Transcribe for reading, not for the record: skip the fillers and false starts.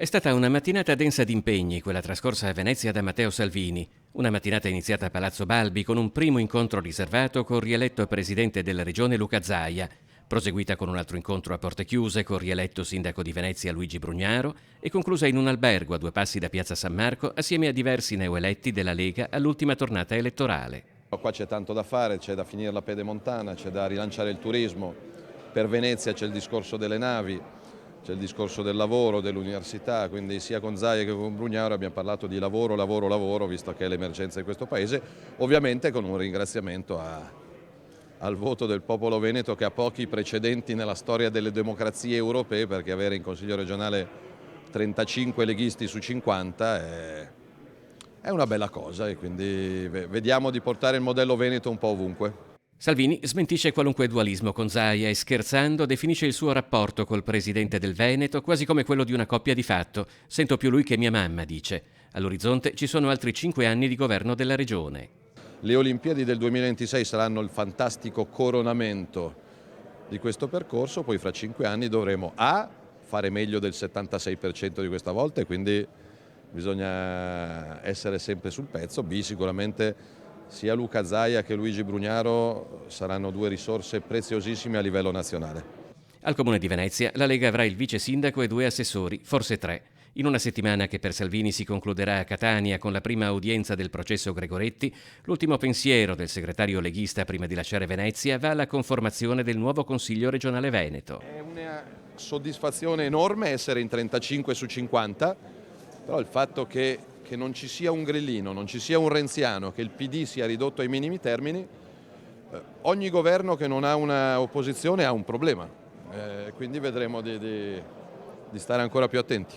È stata una mattinata densa di impegni, quella trascorsa a Venezia da Matteo Salvini. Una mattinata iniziata a Palazzo Balbi con un primo incontro riservato con rieletto presidente della regione Luca Zaia, proseguita con un altro incontro a porte chiuse con rieletto sindaco di Venezia Luigi Brugnaro e conclusa in un albergo a 2 passi da Piazza San Marco assieme a diversi neoeletti della Lega all'ultima tornata elettorale. Qua c'è tanto da fare, c'è da finire la pedemontana, c'è da rilanciare il turismo. Per Venezia c'è il discorso delle navi, c'è il discorso del lavoro, dell'università, quindi sia con Zaia che con Brugnaro abbiamo parlato di lavoro, lavoro, lavoro, visto che è l'emergenza di questo Paese, ovviamente con un ringraziamento al voto del popolo veneto che ha pochi precedenti nella storia delle democrazie europee, perché avere in Consiglio regionale 35 leghisti su 50 è una bella cosa e quindi vediamo di portare il modello veneto un po' ovunque. Salvini smentisce qualunque dualismo con Zaia e scherzando definisce il suo rapporto col presidente del Veneto quasi come quello di una coppia di fatto. Sento più lui che mia mamma, dice. All'orizzonte ci sono altri 5 anni di governo della regione. Le Olimpiadi del 2026 saranno il fantastico coronamento di questo percorso, poi fra 5 anni dovremo fare meglio del 76% di questa volta e quindi bisogna essere sempre sul pezzo, sicuramente sia Luca Zaia che Luigi Brugnaro saranno 2 risorse preziosissime a livello nazionale. Al Comune di Venezia la Lega avrà il vice sindaco e 2 assessori, forse 3. In una settimana che per Salvini si concluderà a Catania con la prima udienza del processo Gregoretti, l'ultimo pensiero del segretario leghista prima di lasciare Venezia va alla conformazione del nuovo Consiglio regionale Veneto. È una soddisfazione enorme essere in 35 su 50, però il fatto che non ci sia un grillino, non ci sia un renziano, che il PD sia ridotto ai minimi termini, ogni governo che non ha una opposizione ha un problema, quindi vedremo di stare ancora più attenti.